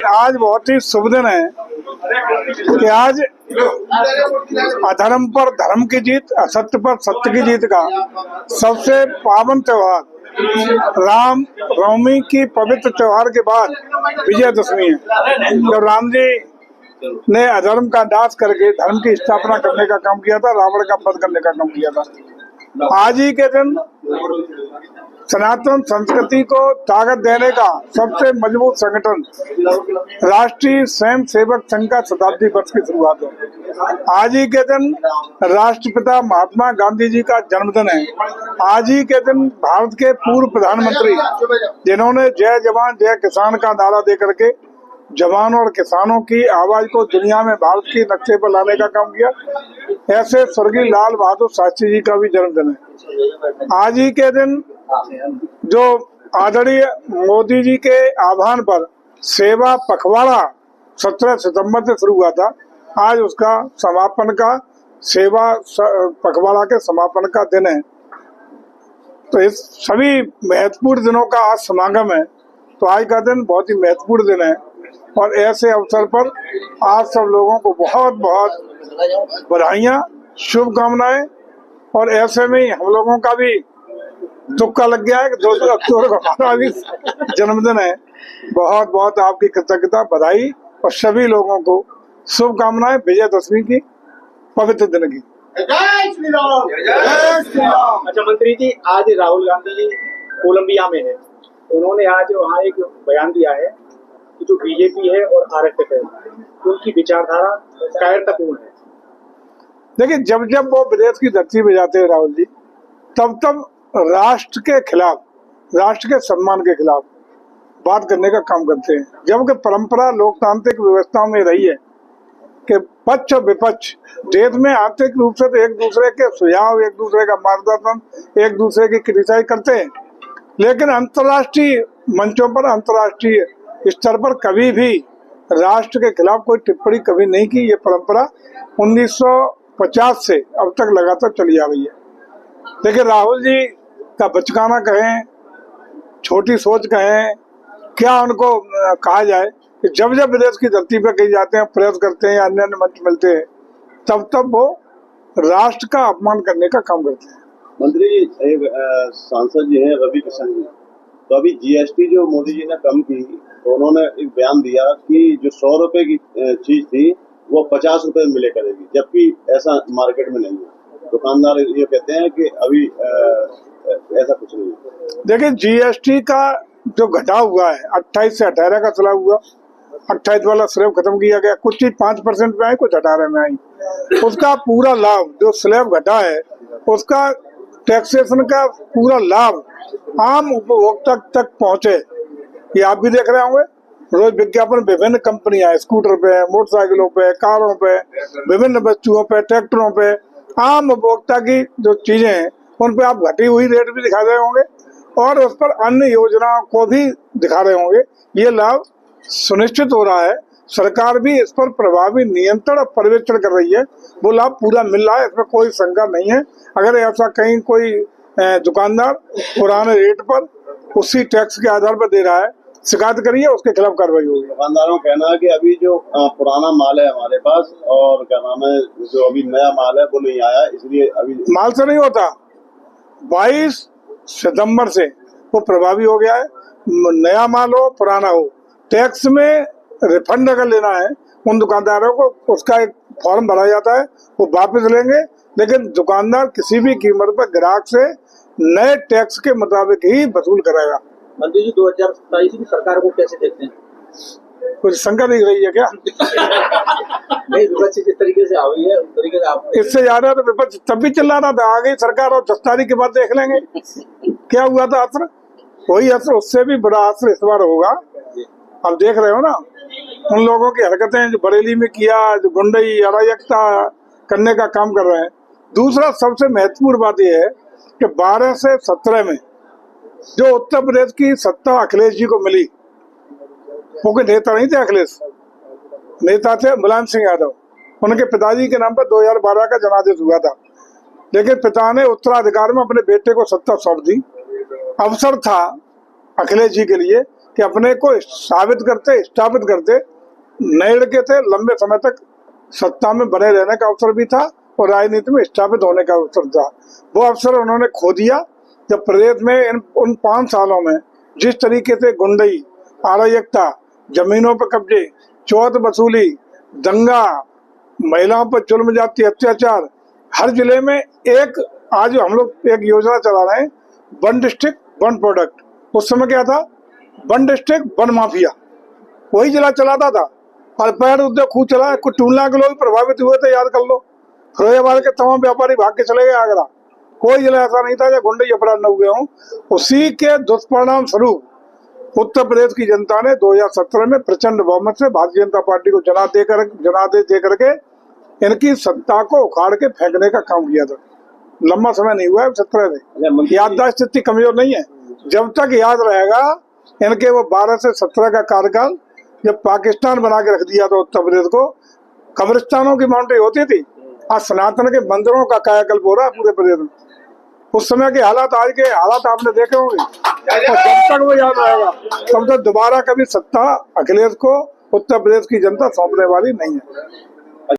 आज बहुत ही शुभ दिन है कि आज अधर्म पर धर्म की जीत, असत्य पर सत्य की जीत का सबसे पावन त्योहार राम नवमी की पवित्र त्योहार के बाद विजयदशमी है। जब राम जी ने अधर्म का नाश करके धर्म की स्थापना करने का काम किया था, रावण का वध करने का काम किया था। आज ही के दिन सनातन संस्कृति को ताकत देने का सबसे मजबूत संगठन राष्ट्रीय स्वयं सेवक संघ का शताब्दी वर्ष की शुरुआत है। आज ही के दिन राष्ट्रपिता महात्मा गांधी जी का जन्मदिन है। आज ही के दिन भारत के पूर्व प्रधानमंत्री जिन्होंने जय जवान जय किसान का नारा दे करके जवानों और किसानों की आवाज को दुनिया में भारत की नक्शे पर लाने का काम किया, ऐसे स्वर्गीय लाल बहादुर शास्त्री जी का भी जन्मदिन है। आज ही के दिन जो आदरणीय मोदी जी के आह्वान पर सेवा पखवाड़ा 17 सितंबर से शुरू हुआ था, आज उसका समापन का सेवा पखवाड़ा के समापन का दिन है। तो इस सभी महत्वपूर्ण दिनों का आज समागम है। तो आज का दिन बहुत ही महत्वपूर्ण दिन है और ऐसे अवसर पर आज सब लोगों को बहुत बहुत बधाइयाँ, शुभकामनाएं। और ऐसे में हम लोगों का भी तुक्का लग गया है कि 2 अक्टूबर को हमारा भी जन्मदिन है। बहुत बहुत आपकी कृतज्ञता, बधाई और सभी लोगों को शुभकामनाएं विजयदशमी की पवित्र दिन की। जय श्री राम, जय श्री राम। अच्छा मंत्री जी, आज राहुल गांधी जी कोलंबिया में है, उन्होंने आज वहाँ एक बयान दिया है कि जो बीजेपी है और आरएसएस है उनकी विचारधारा कायरतापूर्ण है। देखिए, जब जब वो विदेश की धरती पे जाते हैं राहुल जी, तब तब राष्ट्र के खिलाफ, राष्ट्र के सम्मान के खिलाफ बात करने का काम करते हैं। जबकि परंपरा लोकतांत्रिक व्यवस्था में रही है कि पक्ष और विपक्ष देश में आंतरिक रूप से तो एक दूसरे के सुझाव, एक दूसरे का मार्गदर्शन, एक दूसरे की क्रिटिसाइज करते हैं, लेकिन अंतर्राष्ट्रीय मंचों पर, अंतर्राष्ट्रीय स्तर पर कभी भी राष्ट्र के खिलाफ कोई टिप्पणी कभी नहीं की। ये परंपरा 1950 से अब तक लगातार चली आ रही है। देखिए, राहुल जी का बचकाना कहें, छोटी सोच कहें, क्या उनको कहा जाए कि जब जब विदेश की धरती पर कहीं जाते हैं, प्रेस करते हैं या अन्य अन्य मंच मिलते हैं, तब तब वो राष्ट्र का अपमान करने का काम करते हैं। मंत्री जी, एक सांसद जी हैं रवि किशन जी, तो अभी जीएसटी जो मोदी जी ने कम की, तो उन्होंने एक बयान दिया कि जो 100 रुपए की चीज थी वो 50 रुपए में मिले करेगी, जबकि ऐसा मार्केट में नहीं है। दुकानदार ये कहते हैं कि अभी ऐसा कुछ नहीं है। देखिए, जीएसटी का जो घटाव हुआ है 28 से 18 का चला हुआ, 28 वाला स्लैब खत्म किया गया, कुछ चीज 5% में आई, कुछ 18 में आई। उसका पूरा लाभ जो स्लैब घटा है, उसका टैक्सेशन का पूरा लाभ आम उपभोक्ता तक पहुंचे। ये आप भी देख रहे होंगे, रोज विज्ञापन विभिन्न कंपनियां, स्कूटर पे, मोटरसाइकिलों पे, कारों पे, विभिन्न वस्तुओं पे, ट्रैक्टरों पे, आम उपभोक्ता की जो चीजें हैं उन पे आप घटी हुई रेट भी दिखा रहे होंगे और उस पर अन्य योजनाओं को भी दिखा रहे होंगे। ये लाभ सुनिश्चित हो रहा है, सरकार भी इस पर प्रभावी नियंत्रण और पर्यवेक्षण कर रही है। वो लाभ पूरा मिल रहा है, इसमें कोई शंका नहीं है। अगर ऐसा कहीं कोई दुकानदार पुराने रेट पर उसी टैक्स के आधार पर दे रहा है, शिकायत करिए, उसके खिलाफ कार्रवाई होगी। दुकानदारों का कहना है कि अभी जो पुराना माल है हमारे पास और क्या नाम है, जो अभी नया माल है वो नहीं आया, इसलिए अभी माल से नहीं होता। 22 सितंबर से वो प्रभावी हो गया है। नया माल हो पुराना हो, टैक्स में रिफंड अगर लेना है उन दुकानदारों को, उसका एक फॉर्म भरा जाता है, वो वापस लेंगे। लेकिन दुकानदार किसी भी कीमत पर ग्राहक से नए टैक्स के मुताबिक ही वसूल करेगा। मंत्री जी, 2027 की सरकार को कैसे देखते हैं? कुछ शंका दिख रही है क्या? नहीं, विपक्ष जिस तरीके से आई है उस तरीके से आप इससे ज्यादा तो विपक्ष तब भी चिल्ला रहा था, आ गई सरकार और 10 तारीख के बाद देख लेंगे क्या हुआ था असर। वही असर, उससे भी बड़ा असर इस बार होगा। आप देख रहे हो ना उन लोगों की हरकतें जो बरेली में किया, जो गुंडई अराजकता करने का काम कर रहे हैं। दूसरा सबसे महत्वपूर्ण बात यह है कि 12 से 17 में जो उत्तर प्रदेश की सत्ता अखिलेश जी को मिली, वो कोई नेता नहीं थे अखिलेश, नेता थे मुलायम सिंह यादव। उनके पिताजी के नाम पर 2012 का जनादेश हुआ था, लेकिन पिता ने उत्तराधिकार में अपने बेटे को सत्ता सौंप दी। अवसर था अखिलेश जी के लिए कि अपने को स्थापित करते नए लड़के थे। लंबे समय तक सत्ता में बने रहने का अवसर भी था और राजनीति में स्थापित होने का अवसर था। वो अवसर उन्होंने खो दिया जब प्रदेश में उन 5 सालों में जिस तरीके से गुंडई, अराजकता, जमीनों पर कब्जे, चौथ वसूली, दंगा, महिलाओं पर जुल्म जाति अत्याचार, हर जिले में एक आज हम लोग एक योजना चला रहे हैं, वन डिस्ट्रिक्ट वन प्रोडक्ट। उस समय क्या था, वन डिस्ट्रिक्ट वन माफिया, वही जिला चलाता था और पैर उद्योग खूब चला। कुछ टूलना के लोग प्रभावित हुए थे, याद कर लो। फिरोजाबाद के तमाम व्यापारी भाग के चले गए आगरा। कोई जिला ऐसा नहीं था जहाँ गुंडई अपराध न हुए हों। उसी के दुष्परिणाम स्वरूप उत्तर प्रदेश की जनता ने 2017 में प्रचंड बहुमत से भारतीय जनता पार्टी को जनादेश दे करके इनकी सत्ता को उखाड़ के फेंकने का काम किया था। लंबा समय नहीं हुआ है 17 में। याददाश्त इतनी कमजोर नहीं है। जब तक याद रहेगा इनके वो 12 से 17 का कार्यकाल, जब पाकिस्तान बना के रख दिया था उत्तर प्रदेश को, कब्रिस्तानों की बाउंड्री होती थी, आज सनातन के मंदिरों का कायाकल्प हो रहा है पूरे प्रदेश में। उस समय के हालात, आज के हालात आपने देखे होंगे। और जब तक वो याद रहेगा तब तक दोबारा कभी सत्ता अखिलेश को उत्तर प्रदेश की जनता सौंपने वाली नहीं है।